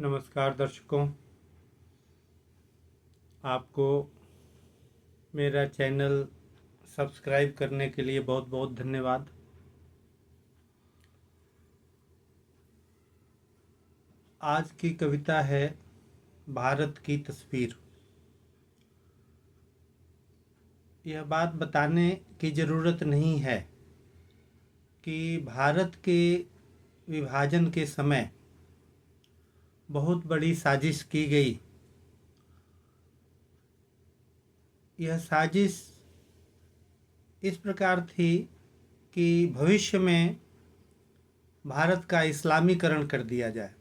नमस्कार दर्शकों, आपको मेरा चैनल सब्सक्राइब करने के लिए बहुत बहुत धन्यवाद। आज की कविता है भारत की तस्वीर। यह बात बताने की ज़रूरत नहीं है कि भारत के विभाजन के समय बहुत बड़ी साजिश की गई। यह साजिश इस प्रकार थी कि भविष्य में भारत का इस्लामीकरण कर दिया जाए।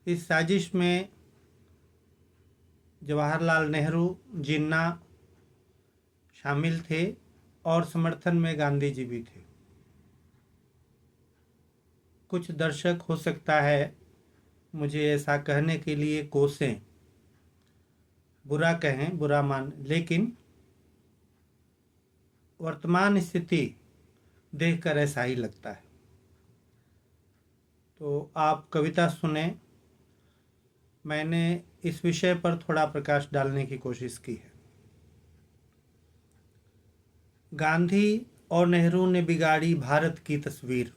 इस साजिश में जवाहरलाल नेहरू, जिन्ना शामिल थे और समर्थन में गांधी जी भी थे। कुछ दर्शक हो सकता है मुझे ऐसा कहने के लिए कोसें, बुरा कहें, बुरा मान, लेकिन वर्तमान स्थिति देखकर ऐसा ही लगता है। तो आप कविता सुने। मैंने इस विषय पर थोड़ा प्रकाश डालने की कोशिश की है। गांधी और नेहरू ने बिगाड़ी भारत की तस्वीर।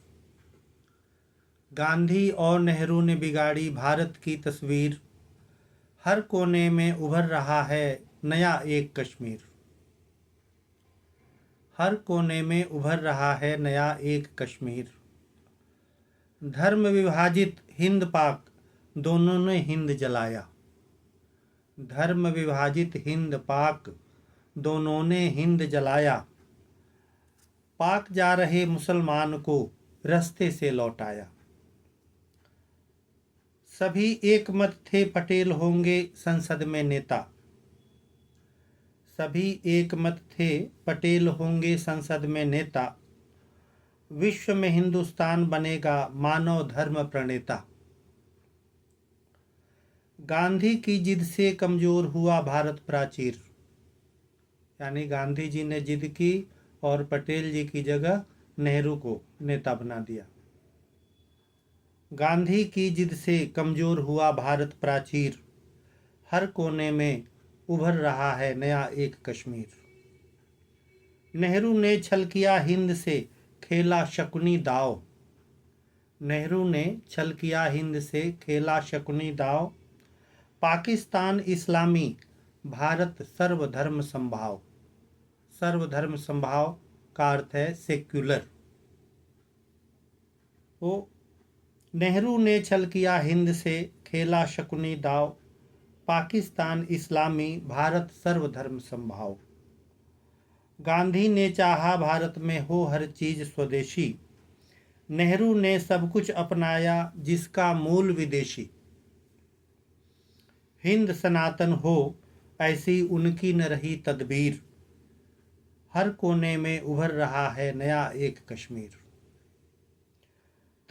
गांधी और नेहरू ने बिगाड़ी भारत की तस्वीर। हर कोने में उभर रहा है नया एक कश्मीर। हर कोने में उभर रहा है नया एक कश्मीर। धर्म विभाजित हिंद पाक दोनों ने हिंद जलाया। धर्म विभाजित हिंद पाक दोनों ने हिंद जलाया। पाक जा रहे मुसलमान को रास्ते से लौटाया। सभी एक मत थे पटेल होंगे संसद में नेता। सभी एक मत थे पटेल होंगे संसद में नेता। विश्व में हिंदुस्तान बनेगा मानव धर्म प्रणेता। गांधी की जिद से कमजोर हुआ भारत प्राचीर। यानी गांधी जी ने जिद की और पटेल जी की जगह नेहरू को नेता बना दिया। गांधी की जिद से कमजोर हुआ भारत प्राचीर। हर कोने में उभर रहा है नया एक कश्मीर। नेहरू ने छल किया हिंद से खेला शकुनी दाव। नेहरू ने छल किया हिंद से खेला शकुनी दाव। पाकिस्तान इस्लामी भारत सर्वधर्म संभाव। सर्वधर्म संभाव का अर्थ है सेक्युलर। वो नेहरू ने छल किया हिंद से खेला शकुनी दाव। पाकिस्तान इस्लामी भारत सर्वधर्म संभाव। गांधी ने चाहा भारत में हो हर चीज स्वदेशी। नेहरू ने सब कुछ अपनाया जिसका मूल विदेशी। हिंद सनातन हो ऐसी उनकी न रही तदबीर। हर कोने में उभर रहा है नया एक कश्मीर।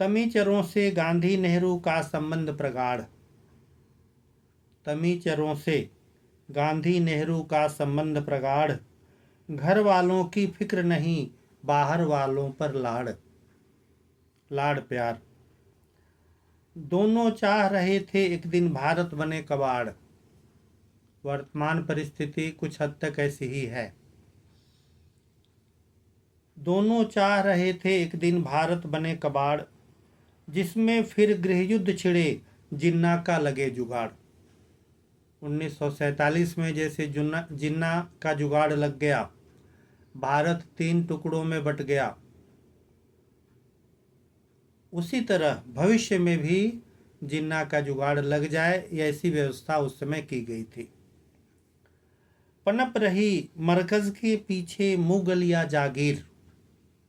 तमीचरों से गांधी नेहरू का संबंध प्रगाढ़। तमीचरों से गांधी नेहरू का संबंध प्रगाढ़। घर वालों की फिक्र नहीं बाहर वालों पर लाड़। लाड़ प्यार। दोनों चाह रहे थे एक दिन भारत बने कबाड़। वर्तमान परिस्थिति कुछ हद तक ऐसी ही है। दोनों चाह रहे थे एक दिन भारत बने कबाड़। जिसमें फिर गृहयुद्ध छिड़े जिन्ना का लगे जुगाड़। 1947 में जैसे जिन्ना का जुगाड़ लग गया, भारत 3 टुकड़ों में बट गया, उसी तरह भविष्य में भी जिन्ना का जुगाड़ लग जाए, ऐसी व्यवस्था उस समय की गई थी। पनप रही मरकज के पीछे मुगलिया जागीर।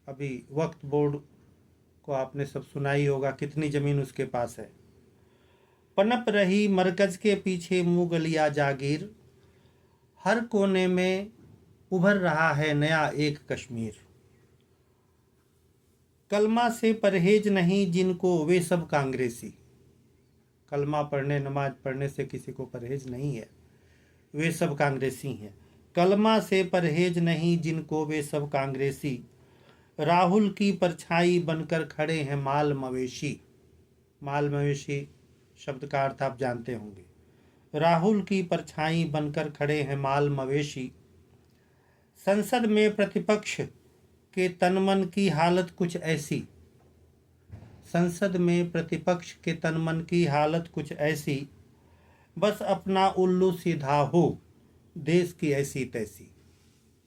अभी वक्फ बोर्ड को आपने सब सुना ही होगा, कितनी जमीन उसके पास है। पनप रही मरकज के पीछे मुगलिया जागीर। हर कोने में उभर रहा है नया एक कश्मीर। कलमा से परहेज नहीं जिनको वे सब कांग्रेसी। कलमा पढ़ने, नमाज पढ़ने से किसी को परहेज नहीं है, वे सब कांग्रेसी हैं। कलमा से परहेज नहीं जिनको वे सब कांग्रेसी। राहुल की परछाई बनकर खड़े हैं माल मवेशी। माल मवेशी शब्द का अर्थ आप जानते होंगे। राहुल की परछाई बनकर खड़े हैं माल मवेशी। संसद में प्रतिपक्ष के तनमन की हालत कुछ ऐसी। संसद में प्रतिपक्ष के तनमन की हालत कुछ ऐसी। बस अपना उल्लू सीधा हो, देश की ऐसी तैसी।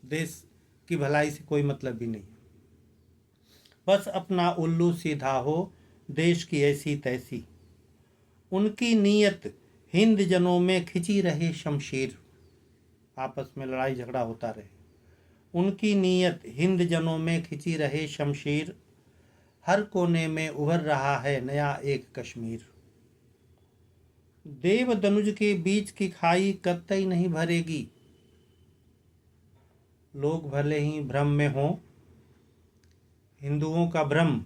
देश की भलाई से कोई मतलब भी नहीं। बस अपना उल्लू सीधा हो, देश की ऐसी तैसी। उनकी नीयत हिंद जनों में खिंची रहे शमशीर। आपस में लड़ाई झगड़ा होता रहे। उनकी नीयत हिंद जनों में खिंची रहे शमशीर। हर कोने में उभर रहा है नया एक कश्मीर। देव दनुज के बीच की खाई कतई नहीं भरेगी। लोग भले ही भ्रम में हों, हिंदुओं का भ्रम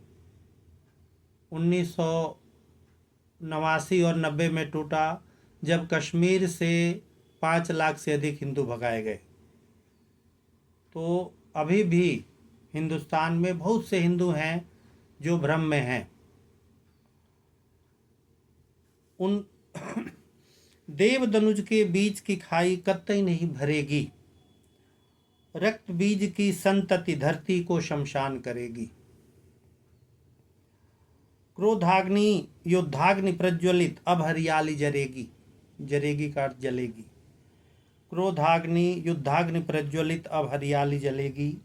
1989 और 90 में टूटा, जब कश्मीर से 5 लाख से अधिक हिंदू भगाए गए। तो अभी भी हिंदुस्तान में बहुत से हिंदू हैं जो भ्रम में हैं। उन देव दनुज के बीच की खाई कतई नहीं भरेगी। रक्त बीज की संतति धरती को शमशान करेगी। क्रोधाग्नि युद्धाग्नि प्रज्वलित अब हरियाली जरेगी। जरेगी का अर्थ जलेगी। क्रोधाग्नि युद्धाग्नि प्रज्वलित अब हरियाली जलेगी।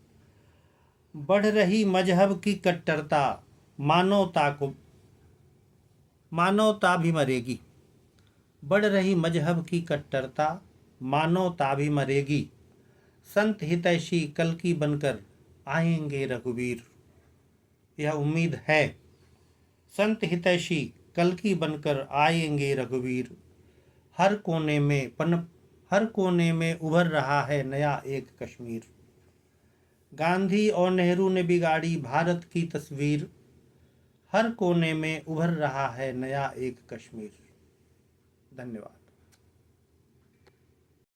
बढ़ रही मजहब की कट्टरता मानवता भी मरेगी। बढ़ रही मजहब की कट्टरता मानवता भी मरेगी। संत हितैषी कल की बनकर आएंगे रघुवीर। यह उम्मीद है। संत हितैषी कल की बनकर आएंगे रघुवीर। हर कोने में उभर रहा है नया एक कश्मीर। गांधी और नेहरू ने बिगाड़ी भारत की तस्वीर। हर कोने में उभर रहा है नया एक कश्मीर। धन्यवाद।